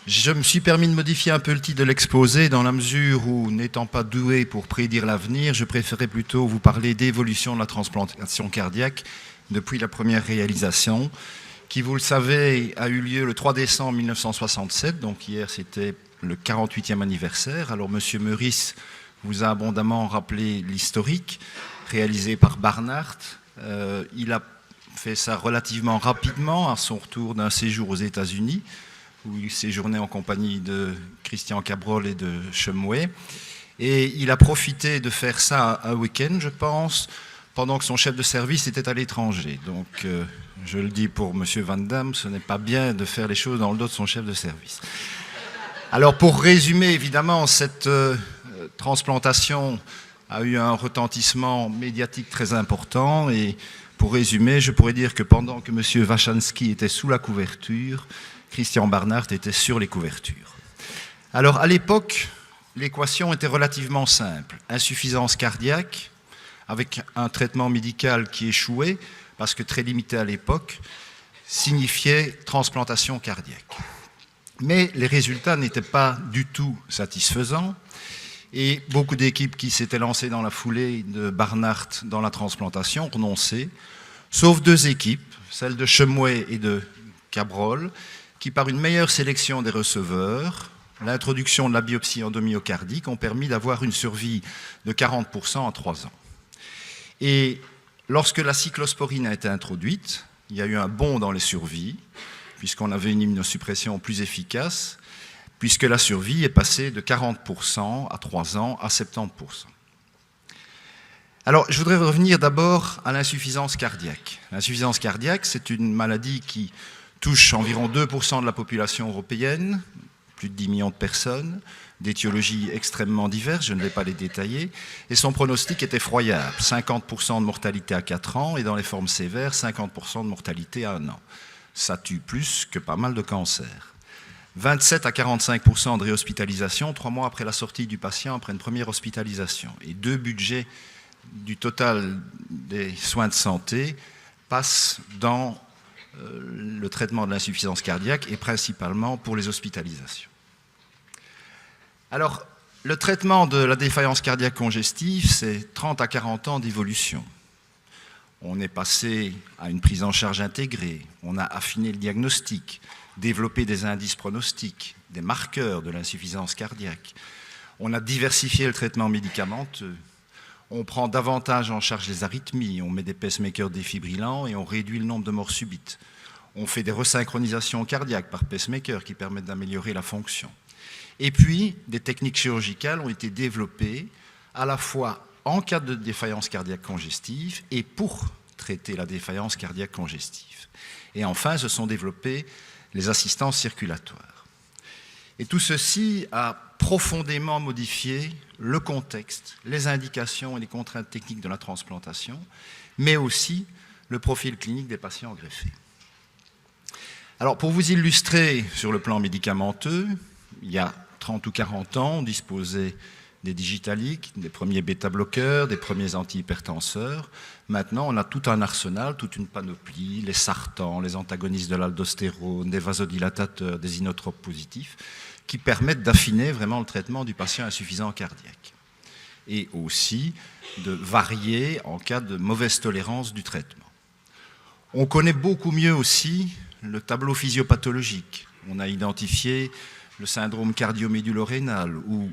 Je me suis permis de modifier un peu le titre de l'exposé dans la mesure où, n'étant pas doué pour prédire l'avenir, je préférais plutôt vous parler d'évolution de la transplantation cardiaque depuis la première réalisation, qui, vous le savez, a eu lieu le 3 décembre 1967, donc hier c'était le 48e anniversaire. Alors M. Meurice vous a abondamment rappelé l'historique, réalisé par Barnard. Il a fait ça relativement rapidement à son retour d'un séjour aux États-Unis, où il séjournait en compagnie de Christian Cabrol et de Shumway. Et il a profité de faire ça un week-end, je pense, pendant que son chef de service était à l'étranger. Donc, je le dis pour M. Van Damme, ce n'est pas bien de faire les choses dans le dos de son chef de service. Alors, pour résumer, évidemment, cette transplantation a eu un retentissement médiatique très important. Et pour résumer, je pourrais dire que pendant que M. Wachansky était sous la couverture, Christian Barnard était sur les couvertures. Alors, à l'époque, l'équation était relativement simple. Insuffisance cardiaque, avec un traitement médical qui échouait, parce que très limité à l'époque, signifiait transplantation cardiaque. Mais les résultats n'étaient pas du tout satisfaisants, et beaucoup d'équipes qui s'étaient lancées dans la foulée de Barnard dans la transplantation renonçaient, sauf deux équipes, celle de Shumway et de Cabrol, qui, par une meilleure sélection des receveurs, l'introduction de la biopsie endomyocardique, ont permis d'avoir une survie de 40% en 3 ans. Et lorsque la cyclosporine a été introduite, il y a eu un bond dans les survies, puisqu'on avait une immunosuppression plus efficace, puisque la survie est passée de 40% à 3 ans à 70%. Alors, je voudrais revenir d'abord à l'insuffisance cardiaque. L'insuffisance cardiaque, c'est une maladie qui touche environ 2% de la population européenne, plus de 10 millions de personnes, d'étiologies extrêmement diverses, je ne vais pas les détailler, et son pronostic est effroyable, 50% de mortalité à 4 ans, et dans les formes sévères, 50% de mortalité à 1 an. Ça tue plus que pas mal de cancers. 27 à 45% de réhospitalisation 3 mois après la sortie du patient après une première hospitalisation. Et 2 budgets du total des soins de santé passent dans le traitement de l'insuffisance cardiaque et principalement pour les hospitalisations. Alors, le traitement de la défaillance cardiaque congestive, c'est 30 à 40 ans d'évolution. On est passé à une prise en charge intégrée, on a affiné le diagnostic, développé des indices pronostiques, des marqueurs de l'insuffisance cardiaque. On a diversifié le traitement médicamenteux. On prend davantage en charge les arythmies, on met des pacemakers défibrillants et on réduit le nombre de morts subites. On fait des resynchronisations cardiaques par pacemaker qui permettent d'améliorer la fonction. Et puis, des techniques chirurgicales ont été développées à la fois en cas de défaillance cardiaque congestive et pour traiter la défaillance cardiaque congestive. Et enfin, se sont développées les assistances circulatoires. Et tout ceci a profondément modifié le contexte, les indications et les contraintes techniques de la transplantation, mais aussi le profil clinique des patients greffés. Alors, pour vous illustrer sur le plan médicamenteux, il y a 30 ou 40 ans, on disposait des digitaliques, des premiers bêta-bloqueurs, des premiers antihypertenseurs. Maintenant, on a tout un arsenal, toute une panoplie, les sartans, les antagonistes de l'aldostérone, des vasodilatateurs, des inotropes positifs, qui permettent d'affiner vraiment le traitement du patient insuffisant cardiaque. Et aussi de varier en cas de mauvaise tolérance du traitement. On connaît beaucoup mieux aussi le tableau physiopathologique. On a identifié le syndrome cardio-médulo-rénal où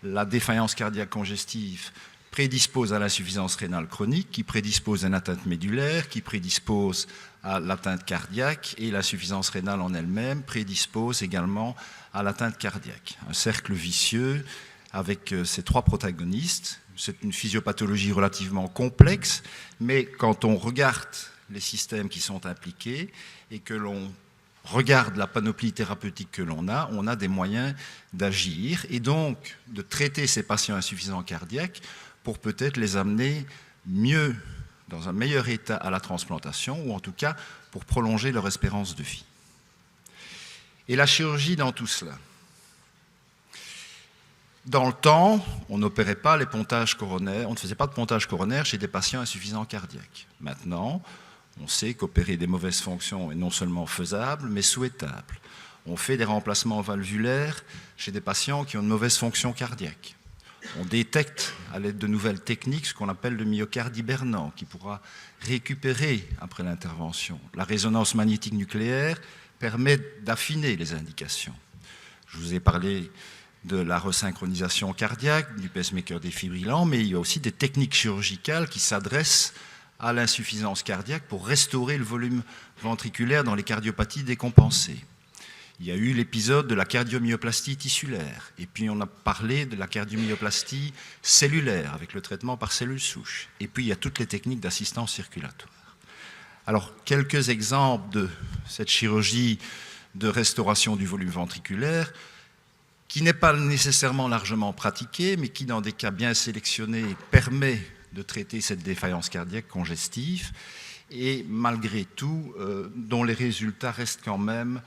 la défaillance cardiaque congestive prédispose à l'insuffisance rénale chronique, qui prédispose à une atteinte médulaire, qui prédispose à l'atteinte cardiaque, et l'insuffisance rénale en elle-même prédispose également à l'atteinte cardiaque. Un cercle vicieux avec ces 3 protagonistes. C'est une physiopathologie relativement complexe, mais quand on regarde les systèmes qui sont impliqués et que l'on regarde la panoplie thérapeutique que l'on a, on a des moyens d'agir et donc de traiter ces patients insuffisants cardiaques pour peut-être les amener mieux, dans un meilleur état à la transplantation, ou en tout cas pour prolonger leur espérance de vie. Et la chirurgie dans tout cela. Dans le temps, on n'opérait pas les pontages coronaires, on ne faisait pas de pontage coronaire chez des patients insuffisants cardiaques. Maintenant, on sait qu'opérer des mauvaises fonctions est non seulement faisable, mais souhaitable. On fait des remplacements valvulaires chez des patients qui ont une mauvaise fonction cardiaque. On détecte à l'aide de nouvelles techniques ce qu'on appelle le myocarde hibernant, qui pourra récupérer après l'intervention. La résonance magnétique nucléaire permet d'affiner les indications. Je vous ai parlé de la resynchronisation cardiaque, du pacemaker défibrillant, mais il y a aussi des techniques chirurgicales qui s'adressent à l'insuffisance cardiaque pour restaurer le volume ventriculaire dans les cardiopathies décompensées. Il y a eu l'épisode de la cardiomyoplastie tissulaire, et puis on a parlé de la cardiomyoplastie cellulaire avec le traitement par cellules souches. Et puis il y a toutes les techniques d'assistance circulatoire. Alors, quelques exemples de cette chirurgie de restauration du volume ventriculaire, qui n'est pas nécessairement largement pratiquée, mais qui, dans des cas bien sélectionnés, permet de traiter cette défaillance cardiaque congestive, et malgré tout, dont les résultats restent quand même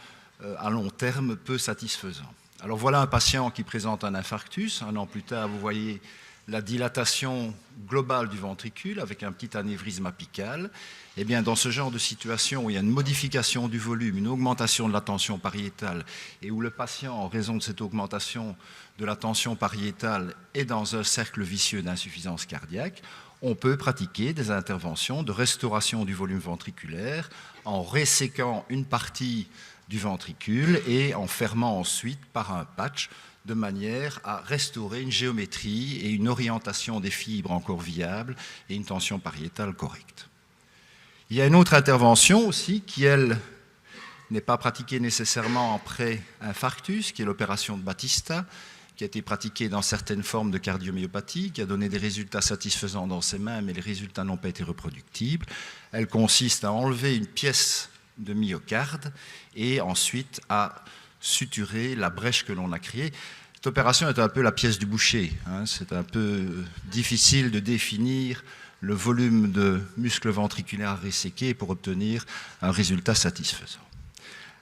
à long terme peu satisfaisant. Alors voilà un patient qui présente un infarctus. Un an plus tard, vous voyez la dilatation globale du ventricule avec un petit anévrisme apical. Eh bien, dans ce genre de situation où il y a une modification du volume, une augmentation de la tension pariétale, et où le patient, en raison de cette augmentation de la tension pariétale, est dans un cercle vicieux d'insuffisance cardiaque, on peut pratiquer des interventions de restauration du volume ventriculaire en resséquant une partie du ventricule et en fermant ensuite par un patch de manière à restaurer une géométrie et une orientation des fibres encore viables et une tension pariétale correcte. Il y a une autre intervention aussi qui, elle, n'est pas pratiquée nécessairement après infarctus, qui est l'opération de Battista, qui a été pratiquée dans certaines formes de cardiomyopathie, qui a donné des résultats satisfaisants dans ses mains, mais les résultats n'ont pas été reproductibles. Elle consiste à enlever une pièce de myocarde et ensuite à suturer la brèche que l'on a créée. Cette opération est un peu la pièce du boucher. C'est un peu difficile de définir le volume de muscles ventriculaires à resséquer pour obtenir un résultat satisfaisant.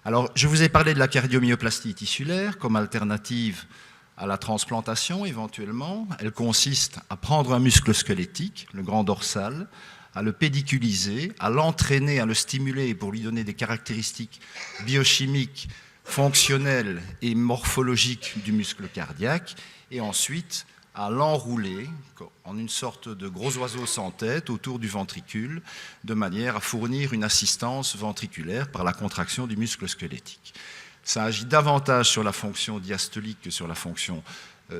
Alors, je vous ai parlé de la cardiomyoplastie tissulaire comme alternative à la transplantation éventuellement. Elle consiste à prendre un muscle squelettique, le grand dorsal, à le pédiculiser, à l'entraîner, à le stimuler pour lui donner des caractéristiques biochimiques, fonctionnelles et morphologiques du muscle cardiaque, et ensuite à l'enrouler en une sorte de gros oiseau sans tête autour du ventricule, de manière à fournir une assistance ventriculaire par la contraction du muscle squelettique. Ça agit davantage sur la fonction diastolique que sur la fonction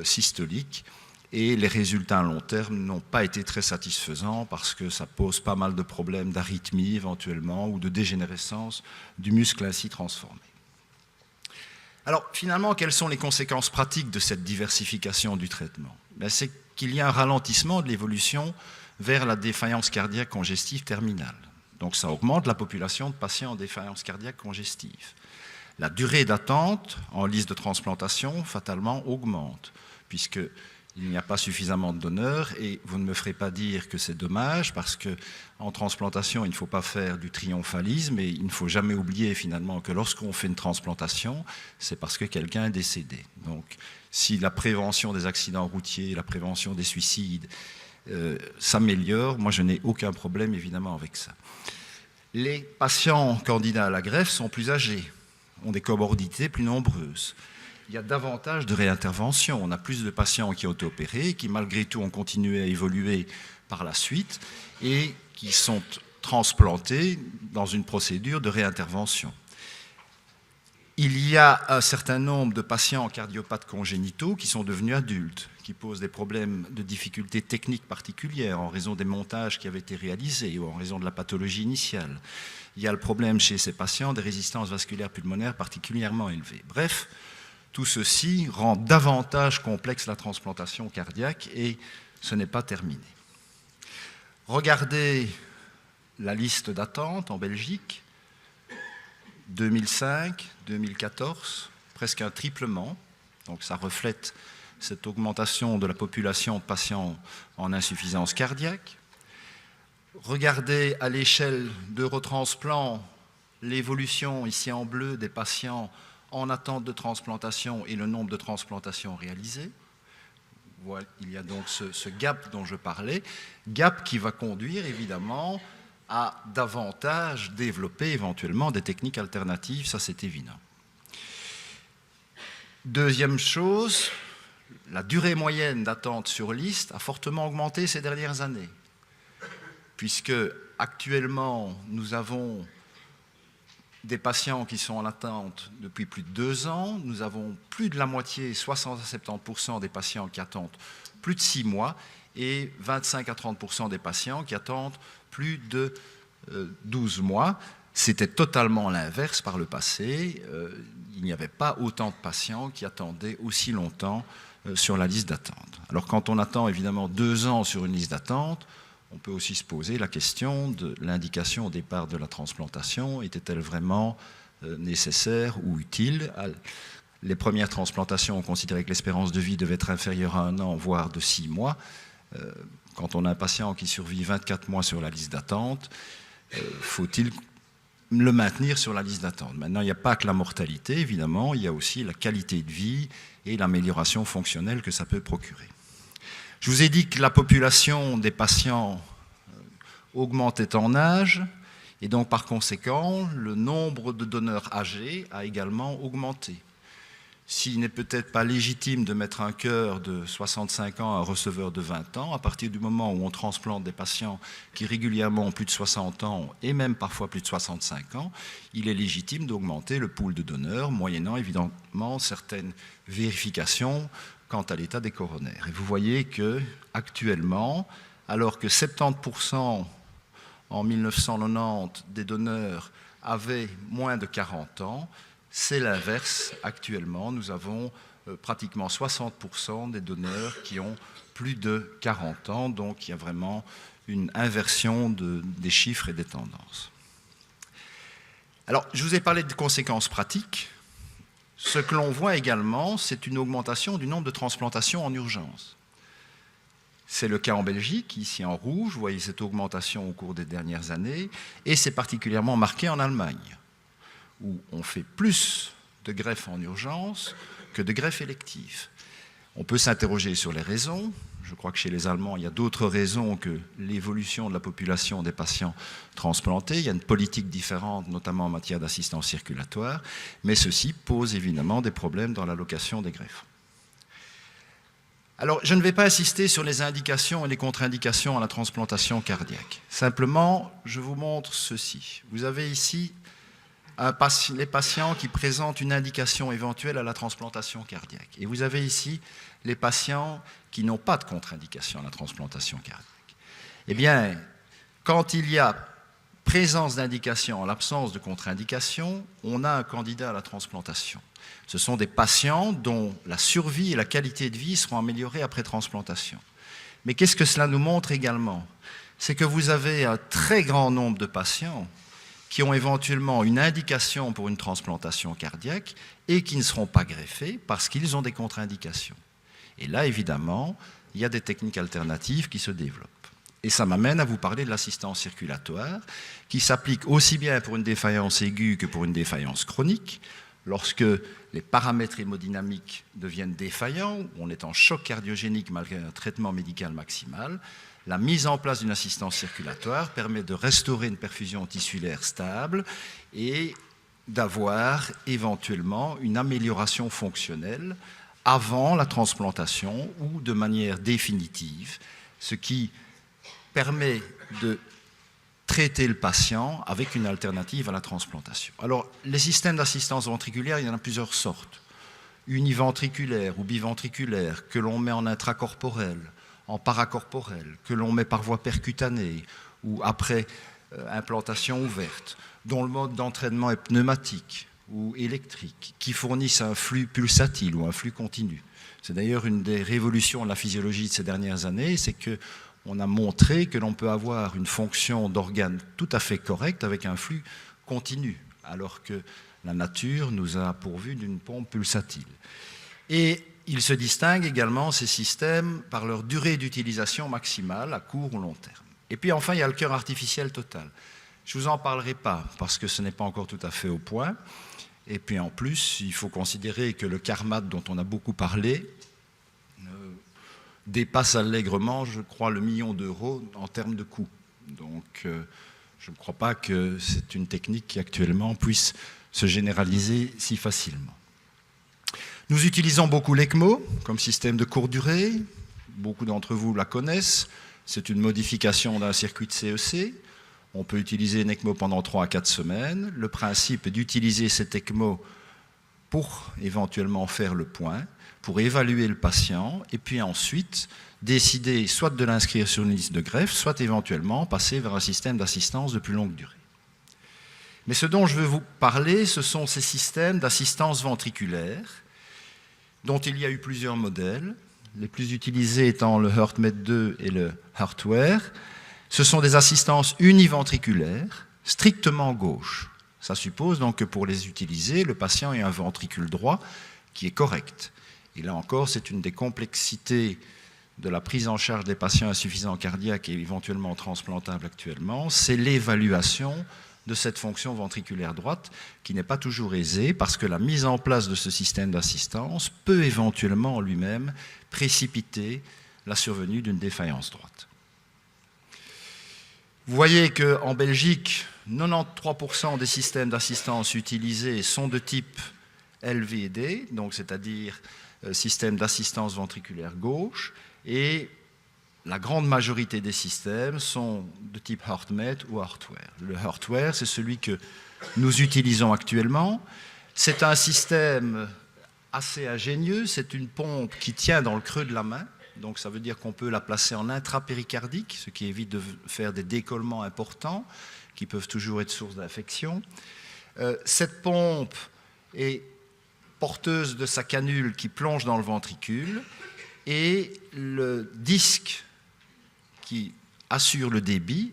systolique, et les résultats à long terme n'ont pas été très satisfaisants parce que ça pose pas mal de problèmes d'arythmie éventuellement ou de dégénérescence du muscle ainsi transformé. Alors finalement, quelles sont les conséquences pratiques de cette diversification du traitement? C'est qu'il y a un ralentissement de l'évolution vers la défaillance cardiaque congestive terminale. Donc ça augmente la population de patients en défaillance cardiaque congestive. La durée d'attente en liste de transplantation fatalement augmente, puisque il n'y a pas suffisamment de donneurs, et vous ne me ferez pas dire que c'est dommage, parce qu'en transplantation, il ne faut pas faire du triomphalisme, et il ne faut jamais oublier finalement que lorsqu'on fait une transplantation, c'est parce que quelqu'un est décédé. Donc, si la prévention des accidents routiers, la prévention des suicides s'améliore, moi je n'ai aucun problème évidemment avec ça. Les patients candidats à la greffe sont plus âgés, ont des comorbidités plus nombreuses. Il y a davantage de réinterventions. On a plus de patients qui ont été opérés, qui malgré tout ont continué à évoluer par la suite et qui sont transplantés dans une procédure de réintervention. Il y a un certain nombre de patients cardiopathes congénitaux qui sont devenus adultes, qui posent des problèmes de difficultés techniques particulières en raison des montages qui avaient été réalisés ou en raison de la pathologie initiale. Il y a le problème chez ces patients des résistances vasculaires pulmonaires particulièrement élevées. Bref, tout ceci rend davantage complexe la transplantation cardiaque et ce n'est pas terminé. Regardez la liste d'attente en Belgique, 2005, 2014, presque un triplement. Donc ça reflète cette augmentation de la population de patients en insuffisance cardiaque. Regardez à l'échelle d'Eurotransplant l'évolution ici en bleu des patients en attente de transplantation et le nombre de transplantations réalisées. Voilà, il y a donc ce gap dont je parlais, gap qui va conduire évidemment à davantage développer éventuellement des techniques alternatives, ça c'est évident. Deuxième chose, la durée moyenne d'attente sur liste a fortement augmenté ces dernières années, puisque actuellement nous avons des patients qui sont en attente depuis plus de 2 ans, nous avons plus de la moitié, 60 à 70% des patients qui attendent plus de 6 mois et 25 à 30% des patients qui attendent plus de 12 mois. C'était totalement l'inverse par le passé. Il n'y avait pas autant de patients qui attendaient aussi longtemps sur la liste d'attente. Alors quand on attend évidemment 2 ans sur une liste d'attente, on peut aussi se poser la question de l'indication au départ de la transplantation. Était-elle vraiment nécessaire ou utile? Les premières transplantations, on considérait que l'espérance de vie devait être inférieure à 1 an, voire de 6 mois. Quand on a un patient qui survit 24 mois sur la liste d'attente, faut-il le maintenir sur la liste d'attente? Maintenant, il n'y a pas que la mortalité, évidemment, il y a aussi la qualité de vie et l'amélioration fonctionnelle que ça peut procurer. Je vous ai dit que la population des patients augmentait en âge, et donc par conséquent, le nombre de donneurs âgés a également augmenté. S'il n'est peut-être pas légitime de mettre un cœur de 65 ans à un receveur de 20 ans, à partir du moment où on transplante des patients qui régulièrement ont plus de 60 ans et même parfois plus de 65 ans, il est légitime d'augmenter le pool de donneurs, moyennant évidemment certaines vérifications quant à l'état des coronaires. Et vous voyez qu'actuellement, alors que 70% en 1990 des donneurs avaient moins de 40 ans, c'est l'inverse. Actuellement, nous avons pratiquement 60% des donneurs qui ont plus de 40 ans, donc il y a vraiment une inversion des chiffres et des tendances. Alors, je vous ai parlé de conséquences pratiques. Ce que l'on voit également, c'est une augmentation du nombre de transplantations en urgence. C'est le cas en Belgique, ici en rouge, vous voyez cette augmentation au cours des dernières années, et c'est particulièrement marqué en Allemagne, où on fait plus de greffes en urgence que de greffes électives. On peut s'interroger sur les raisons. Je crois que chez les Allemands, il y a d'autres raisons que l'évolution de la population des patients transplantés. Il y a une politique différente, notamment en matière d'assistance circulatoire, mais ceci pose évidemment des problèmes dans l'allocation des greffes. Alors, je ne vais pas insister sur les indications et les contre-indications à la transplantation cardiaque. Simplement, je vous montre ceci. Vous avez ici les patients qui présentent une indication éventuelle à la transplantation cardiaque. Et vous avez ici les patients qui n'ont pas de contre-indication à la transplantation cardiaque. Eh bien, quand il y a présence d'indication en l'absence de contre-indication, on a un candidat à la transplantation. Ce sont des patients dont la survie et la qualité de vie seront améliorées après transplantation. Mais qu'est-ce que cela nous montre également? C'est que vous avez un très grand nombre de patients qui ont éventuellement une indication pour une transplantation cardiaque et qui ne seront pas greffés parce qu'ils ont des contre-indications. Et là, évidemment, il y a des techniques alternatives qui se développent. Et ça m'amène à vous parler de l'assistance circulatoire, qui s'applique aussi bien pour une défaillance aiguë que pour une défaillance chronique. Lorsque les paramètres hémodynamiques deviennent défaillants, on est en choc cardiogénique malgré un traitement médical maximal, la mise en place d'une assistance circulatoire permet de restaurer une perfusion tissulaire stable et d'avoir éventuellement une amélioration fonctionnelle avant la transplantation ou de manière définitive, ce qui permet de traiter le patient avec une alternative à la transplantation. Alors, les systèmes d'assistance ventriculaire, il y en a plusieurs sortes. Univentriculaire ou biventriculaire, que l'on met en intracorporel, en paracorporel, que l'on met par voie percutanée ou après implantation ouverte, dont le mode d'entraînement est pneumatique ou électrique, qui fournissent un flux pulsatile ou un flux continu. C'est d'ailleurs une des révolutions de la physiologie de ces dernières années, c'est qu'on a montré que l'on peut avoir une fonction d'organe tout à fait correcte avec un flux continu, alors que la nature nous a pourvu d'une pompe pulsatile. Et ils se distinguent également, ces systèmes, par leur durée d'utilisation maximale à court ou long terme. Et puis enfin, il y a le cœur artificiel total. Je ne vous en parlerai pas, parce que ce n'est pas encore tout à fait au point. Et puis en plus, il faut considérer que le Carmat, dont on a beaucoup parlé, dépasse allègrement, je crois, le 1 million d'euros en termes de coût. Donc, je ne crois pas que c'est une technique qui actuellement puisse se généraliser si facilement. Nous utilisons beaucoup l'ECMO comme système de courte durée. Beaucoup d'entre vous la connaissent. C'est une modification d'un circuit de CEC. On peut utiliser une ECMO pendant 3 à 4 semaines. Le principe est d'utiliser cette ECMO pour éventuellement faire le point, pour évaluer le patient, et puis ensuite décider soit de l'inscrire sur une liste de greffe, soit éventuellement passer vers un système d'assistance de plus longue durée. Mais ce dont je veux vous parler, ce sont ces systèmes d'assistance ventriculaire, dont il y a eu plusieurs modèles, les plus utilisés étant le HeartMate 2 et le Heartware. Ce sont des assistances univentriculaires, strictement gauche. Ça suppose donc que pour les utiliser, le patient ait un ventricule droit qui est correct. Et là encore, c'est une des complexités de la prise en charge des patients insuffisants cardiaques et éventuellement transplantables actuellement, c'est l'évaluation de cette fonction ventriculaire droite qui n'est pas toujours aisée parce que la mise en place de ce système d'assistance peut éventuellement en lui-même précipiter la survenue d'une défaillance droite. Vous voyez qu'en Belgique, 93% des systèmes d'assistance utilisés sont de type LVD, donc c'est-à-dire système d'assistance ventriculaire gauche, et la grande majorité des systèmes sont de type HeartMate ou Heartware. Le Heartware, c'est celui que nous utilisons actuellement. C'est un système assez ingénieux, c'est une pompe qui tient dans le creux de la main, donc ça veut dire qu'on peut la placer en intrapéricardique, ce qui évite de faire des décollements importants, qui peuvent toujours être source d'infection. Cette pompe est porteuse de sa canule qui plonge dans le ventricule, et le disque qui assure le débit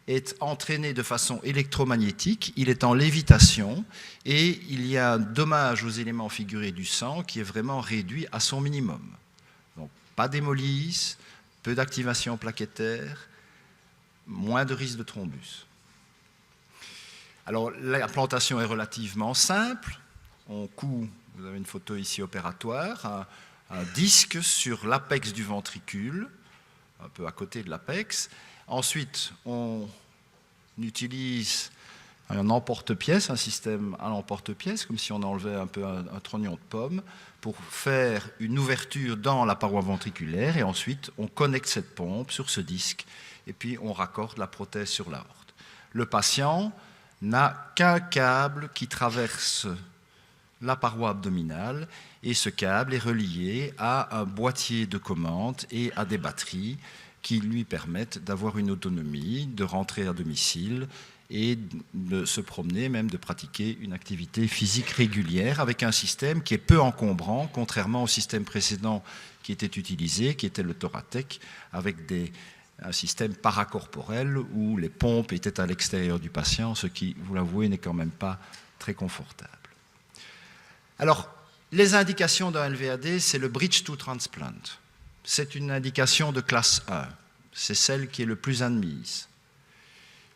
est entraîné de façon électromagnétique, il est en lévitation et il y a un dommage aux éléments figurés du sang qui est vraiment réduit à son minimum. Donc pas d'hémolyse, peu d'activation plaquettaire, moins de risque de thrombus. Alors l'implantation est relativement simple, on coud, vous avez une photo ici opératoire, un disque sur l'apex du ventricule, un peu à côté de l'apex. Ensuite, on utilise un emporte-pièce, un système à l'emporte-pièce, comme si on enlevait un peu un trognon de pomme, pour faire une ouverture dans la paroi ventriculaire, et ensuite on connecte cette pompe sur ce disque, et puis on raccorde la prothèse sur l'aorte. Le patient n'a qu'un câble qui traverse la paroi abdominale, et ce câble est relié à un boîtier de commande et à des batteries qui lui permettent d'avoir une autonomie, de rentrer à domicile et de se promener, même de pratiquer une activité physique régulière avec un système qui est peu encombrant, contrairement au système précédent qui était utilisé, qui était le Thoratec, avec un système paracorporel où les pompes étaient à l'extérieur du patient, ce qui, vous l'avouez, n'est quand même pas très confortable. Alors, les indications d'un LVAD, c'est le Bridge to Transplant. C'est une indication de classe 1. C'est celle qui est le plus admise.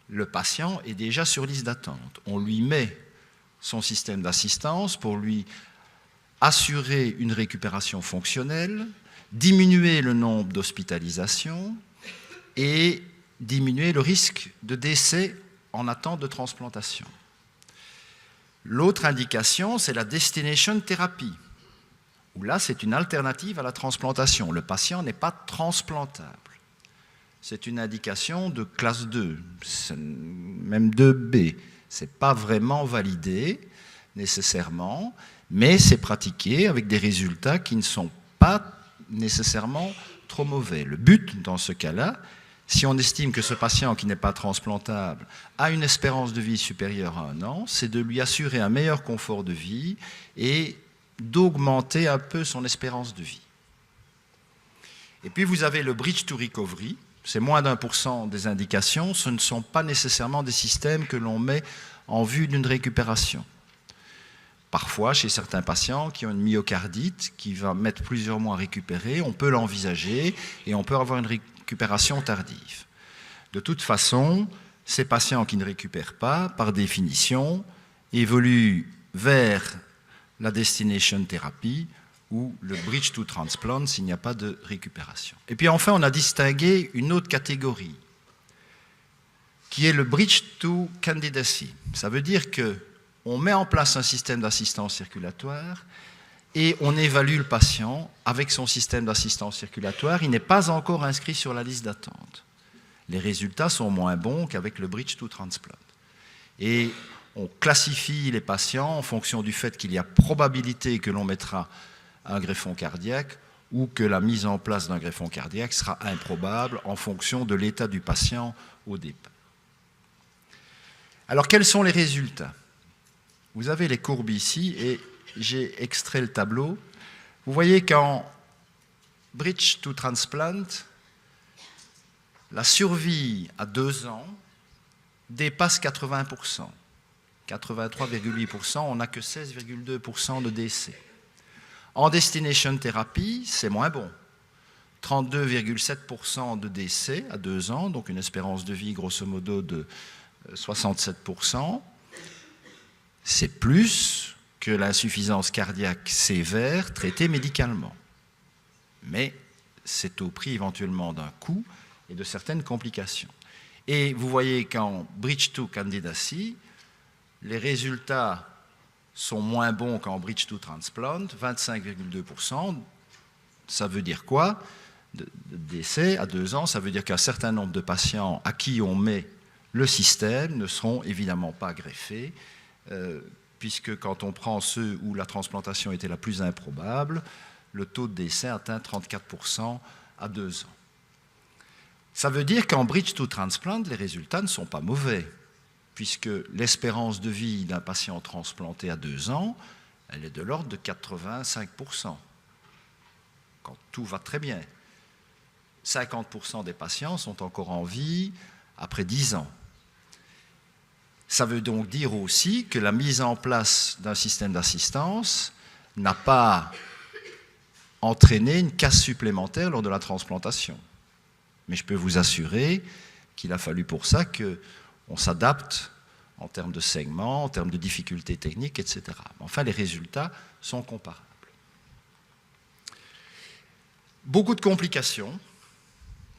Le patient est déjà sur liste d'attente. On lui met son système d'assistance pour lui assurer une récupération fonctionnelle, diminuer le nombre d'hospitalisations et diminuer le risque de décès en attente de transplantation. L'autre indication, c'est la destination thérapie, où là, c'est une alternative à la transplantation. Le patient n'est pas transplantable. C'est une indication de classe 2, même 2B. Ce n'est pas vraiment validé nécessairement, mais c'est pratiqué avec des résultats qui ne sont pas nécessairement trop mauvais. Le but, dans ce cas-là, si on estime que ce patient qui n'est pas transplantable a une espérance de vie supérieure à 1 an, c'est de lui assurer un meilleur confort de vie et d'augmenter un peu son espérance de vie. Et puis vous avez le Bridge to Recovery, c'est moins d'1% des indications, ce ne sont pas nécessairement des systèmes que l'on met en vue d'une récupération. Parfois, chez certains patients qui ont une myocardite, qui va mettre plusieurs mois à récupérer, on peut l'envisager et on peut avoir une récupération tardive. De toute façon, ces patients qui ne récupèrent pas, par définition, évoluent vers la destination thérapie ou le bridge to transplant s'il n'y a pas de récupération. Et puis enfin, on a distingué une autre catégorie qui est le bridge to candidacy. Ça veut dire qu'on met en place un système d'assistance circulatoire et on évalue le patient avec son système d'assistance circulatoire. Il n'est pas encore inscrit sur la liste d'attente. Les résultats sont moins bons qu'avec le Bridge to Transplant. Et on classifie les patients en fonction du fait qu'il y a probabilité que l'on mettra un greffon cardiaque ou que la mise en place d'un greffon cardiaque sera improbable en fonction de l'état du patient au départ. Alors, quels sont les résultats? Vous avez les courbes ici et j'ai extrait le tableau. Vous voyez qu'en Bridge to Transplant, la survie à 2 ans dépasse 80%. 83,8%, on n'a que 16,2% de décès. En Destination Therapy, c'est moins bon. 32,7% de décès à 2 ans, donc une espérance de vie grosso modo de 67%. C'est plus que l'insuffisance cardiaque sévère traitée médicalement. Mais c'est au prix éventuellement d'un coût et de certaines complications. Et vous voyez qu'en Bridge to Candidacy, les résultats sont moins bons qu'en Bridge to Transplant, 25,2%. Ça veut dire quoi? De décès à 2 ans, ça veut dire qu'un certain nombre de patients à qui on met le système ne seront évidemment pas greffés, puisque quand on prend ceux où la transplantation était la plus improbable, le taux de décès atteint 34% à 2 ans. Ça veut dire qu'en Bridge to Transplant, les résultats ne sont pas mauvais, puisque l'espérance de vie d'un patient transplanté à 2 ans, elle est de l'ordre de 85%, quand tout va très bien. 50% des patients sont encore en vie après 10 ans. Ça veut donc dire aussi que la mise en place d'un système d'assistance n'a pas entraîné une casse supplémentaire lors de la transplantation. Mais je peux vous assurer qu'il a fallu pour ça qu'on s'adapte en termes de segments, en termes de difficultés techniques, etc. Enfin, les résultats sont comparables. Beaucoup de complications,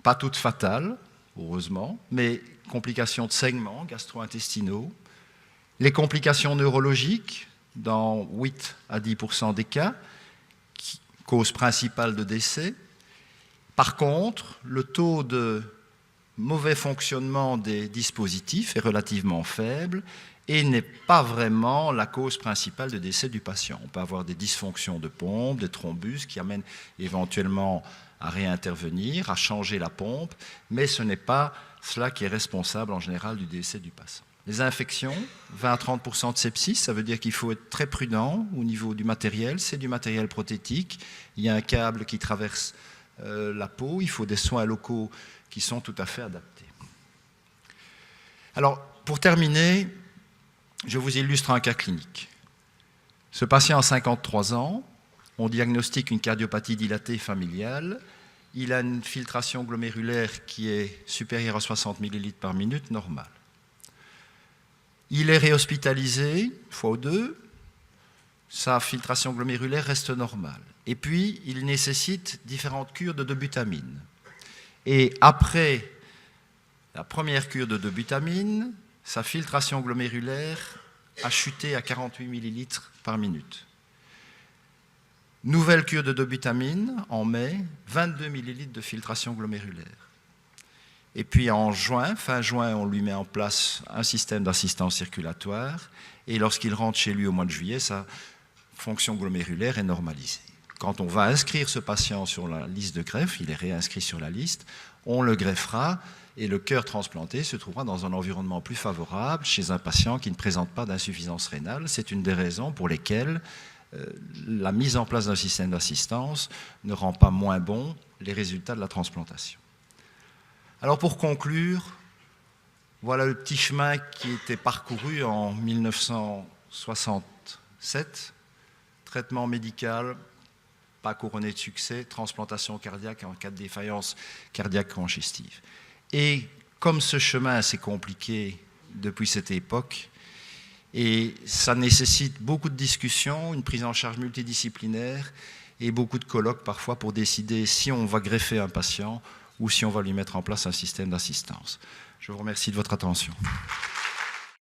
pas toutes fatales, heureusement, mais complications de segments gastro-intestinaux, les complications neurologiques dans 8 à 10% des cas, cause principale de décès. Par contre, le taux de mauvais fonctionnement des dispositifs est relativement faible et n'est pas vraiment la cause principale de décès du patient. On peut avoir des dysfonctions de pompe, des thrombus qui amènent éventuellement à réintervenir, à changer la pompe, mais ce n'est pas cela qui est responsable en général du décès du patient. Les infections, 20 à 30% de sepsis, ça veut dire qu'il faut être très prudent au niveau du matériel. C'est du matériel prothétique, il y a un câble qui traverse la peau, il faut des soins locaux qui sont tout à fait adaptés. Alors, pour terminer, je vous illustre un cas clinique. Ce patient a 53 ans, on diagnostique une cardiopathie dilatée familiale, il a une filtration glomérulaire qui est supérieure à 60 ml par minute, normale. Il est réhospitalisé, fois ou deux, sa filtration glomérulaire reste normale. Et puis, il nécessite différentes cures de dobutamine. Et après la première cure de dobutamine, sa filtration glomérulaire a chuté à 48 ml par minute. Nouvelle cure de dobutamine en mai, 22 ml de filtration glomérulaire. Et puis en juin, fin juin, on lui met en place un système d'assistance circulatoire. Et lorsqu'il rentre chez lui au mois de juillet, sa fonction glomérulaire est normalisée. Quand on va inscrire ce patient sur la liste de greffe, il est réinscrit sur la liste, on le greffera et le cœur transplanté se trouvera dans un environnement plus favorable chez un patient qui ne présente pas d'insuffisance rénale. C'est une des raisons pour lesquelles la mise en place d'un système d'assistance ne rend pas moins bon les résultats de la transplantation. Alors pour conclure, voilà le petit chemin qui était parcouru en 1967. Traitement médical, pas couronné de succès, transplantation cardiaque en cas de défaillance cardiaque congestive. Et comme ce chemin s'est compliqué depuis cette époque, et ça nécessite beaucoup de discussions, une prise en charge multidisciplinaire et beaucoup de colloques parfois pour décider si on va greffer un patient ou si on va lui mettre en place un système d'assistance. Je vous remercie de votre attention.